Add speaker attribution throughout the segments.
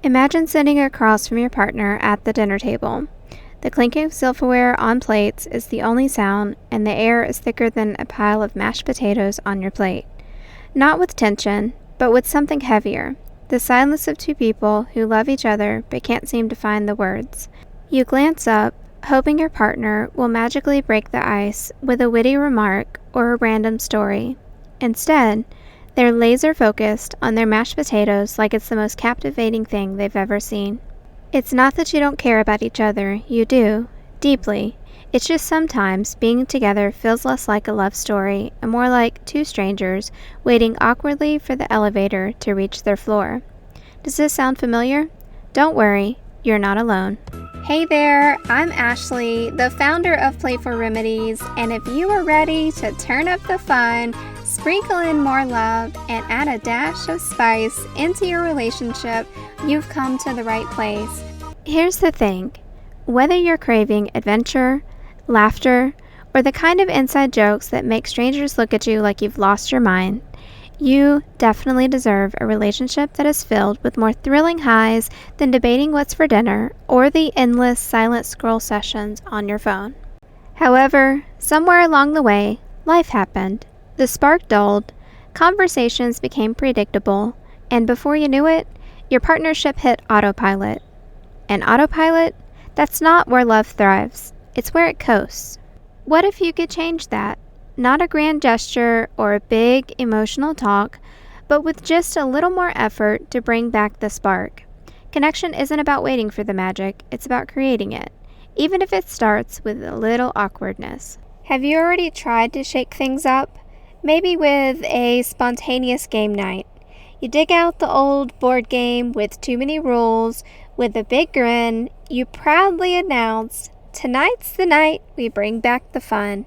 Speaker 1: Imagine sitting across from your partner at the dinner table. The clinking of silverware on plates is the only sound, and the air is thicker than a pile of mashed potatoes on your plate. Not with tension, but with something heavier. The silence of two people who love each other but can't seem to find the words. You glance up, hoping your partner will magically break the ice with a witty remark or a random story. Instead, they're laser focused on their mashed potatoes like it's the most captivating thing they've ever seen. It's not that you don't care about each other, you do, deeply. It's just sometimes being together feels less like a love story and more like two strangers waiting awkwardly for the elevator to reach their floor. Does this sound familiar? Don't worry, you're not alone. Hey there, I'm Ashley, the founder of Playful Remedies, and if you are ready to turn up the fun, sprinkle in more love, and add a dash of spice into your relationship, you've come to the right place. Here's the thing. Whether you're craving adventure, laughter, or the kind of inside jokes that make strangers look at you like you've lost your mind, you definitely deserve a relationship that is filled with more thrilling highs than debating what's for dinner or the endless silent scroll sessions on your phone. However, somewhere along the way, life happened. The spark dulled, conversations became predictable, and before you knew it, your partnership hit autopilot. And autopilot? That's not where love thrives. It's where it coasts. What if you could change that? Not a grand gesture or a big emotional talk, but with just a little more effort to bring back the spark. Connection isn't about waiting for the magic, it's about creating it, even if it starts with a little awkwardness. Have you already tried to shake things up? Maybe with a spontaneous game night. You dig out the old board game with too many rules. With a big grin, you proudly announce, "Tonight's the night we bring back the fun."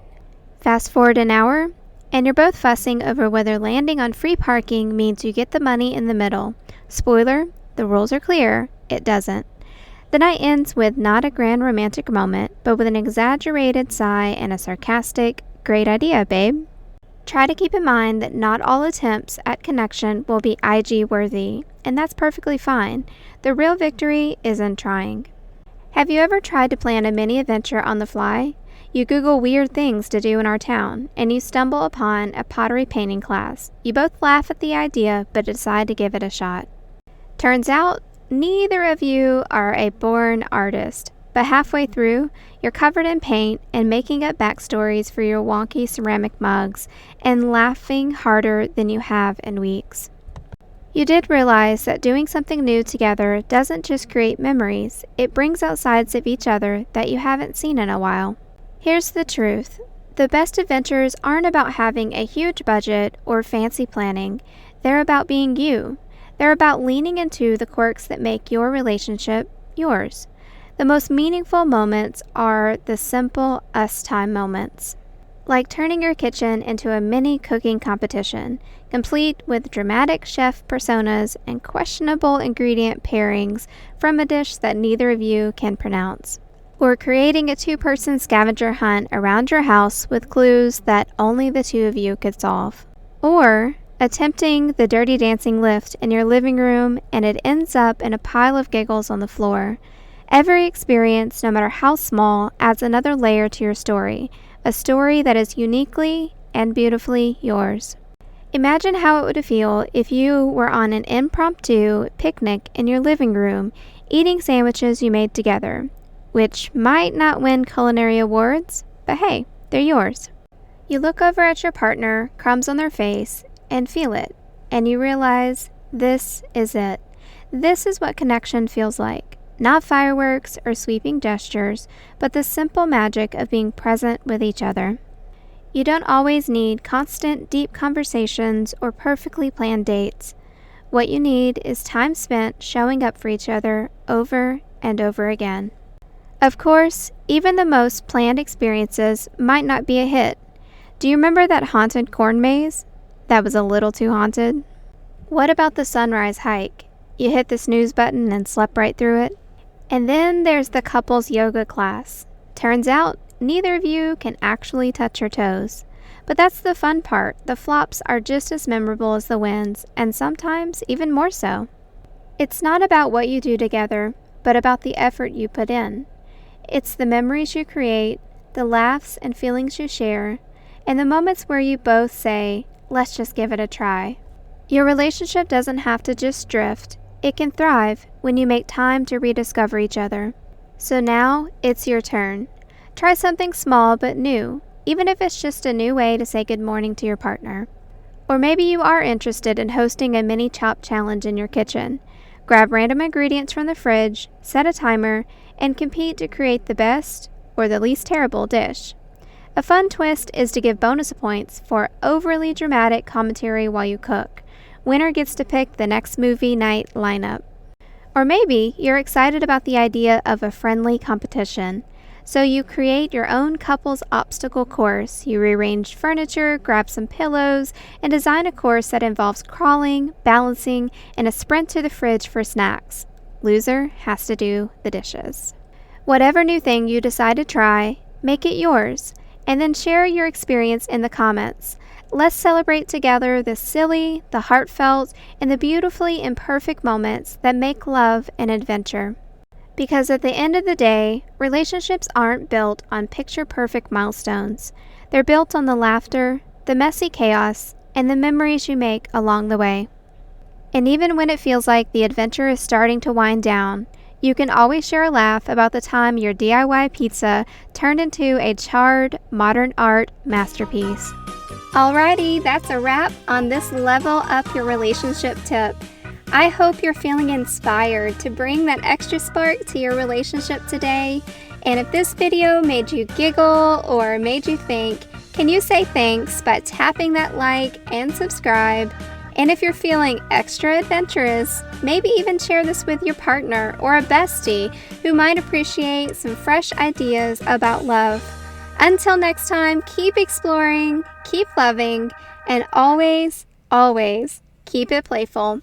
Speaker 1: Fast forward an hour, and you're both fussing over whether landing on free parking means you get the money in the middle. Spoiler, the rules are clear, it doesn't. The night ends with not a grand romantic moment, but with an exaggerated sigh and a sarcastic, "Great idea, babe." Try to keep in mind that not all attempts at connection will be IG worthy, and that's perfectly fine. The real victory is in trying. Have you ever tried to plan a mini adventure on the fly? You Google weird things to do in our town, and you stumble upon a pottery painting class. You both laugh at the idea, but decide to give it a shot. Turns out, neither of you are a born artist, but halfway through, you're covered in paint and making up backstories for your wonky ceramic mugs and laughing harder than you have in weeks. You did realize that doing something new together doesn't just create memories, it brings out sides of each other that you haven't seen in a while. Here's the truth. The best adventures aren't about having a huge budget or fancy planning. They're about being you. They're about leaning into the quirks that make your relationship yours. The most meaningful moments are the simple us-time moments. Like turning your kitchen into a mini cooking competition, complete with dramatic chef personas and questionable ingredient pairings from a dish that neither of you can pronounce. Or creating a two-person scavenger hunt around your house with clues that only the two of you could solve. Or attempting the dirty dancing lift in your living room and it ends up in a pile of giggles on the floor. Every experience, no matter how small, adds another layer to your story, a story that is uniquely and beautifully yours. Imagine how it would feel if you were on an impromptu picnic in your living room, eating sandwiches you made together, which might not win culinary awards, but hey, they're yours. You look over at your partner, crumbs on their face, and feel it, and you realize this is it. This is what connection feels like. Not fireworks or sweeping gestures, but the simple magic of being present with each other. You don't always need constant, deep conversations or perfectly planned dates. What you need is time spent showing up for each other over and over again. Of course, even the most planned experiences might not be a hit. Do you remember that haunted corn maze? That was a little too haunted. What about the sunrise hike? You hit the snooze button and slept right through it? And then there's the couples yoga class. Turns out, neither of you can actually touch your toes. But that's the fun part. The flops are just as memorable as the wins, and sometimes even more so. It's not about what you do together, but about the effort you put in. It's the memories you create, the laughs and feelings you share, and the moments where you both say, let's just give it a try. Your relationship doesn't have to just drift. It can thrive when you make time to rediscover each other. So now, it's your turn. Try something small but new, even if it's just a new way to say good morning to your partner. Or maybe you are interested in hosting a mini chop challenge in your kitchen. Grab random ingredients from the fridge, set a timer, and compete to create the best or the least terrible dish. A fun twist is to give bonus points for overly dramatic commentary while you cook. Winner gets to pick the next movie night lineup. Or maybe you're excited about the idea of a friendly competition. So you create your own couple's obstacle course. You rearrange furniture, grab some pillows, and design a course that involves crawling, balancing, and a sprint to the fridge for snacks. Loser has to do the dishes. Whatever new thing you decide to try, make it yours, and then share your experience in the comments. Let's celebrate together the silly, the heartfelt, and the beautifully imperfect moments that make love an adventure. Because at the end of the day, relationships aren't built on picture-perfect milestones. They're built on the laughter, the messy chaos, and the memories you make along the way. And even when it feels like the adventure is starting to wind down, you can always share a laugh about the time your DIY pizza turned into a charred, modern art masterpiece. Alrighty, that's a wrap on this Level Up Your Relationship tip. I hope you're feeling inspired to bring that extra spark to your relationship today. And if this video made you giggle or made you think, can you say thanks by tapping that like and subscribe? And if you're feeling extra adventurous, maybe even share this with your partner or a bestie who might appreciate some fresh ideas about love. Until next time, keep exploring, keep loving, and always, always keep it playful.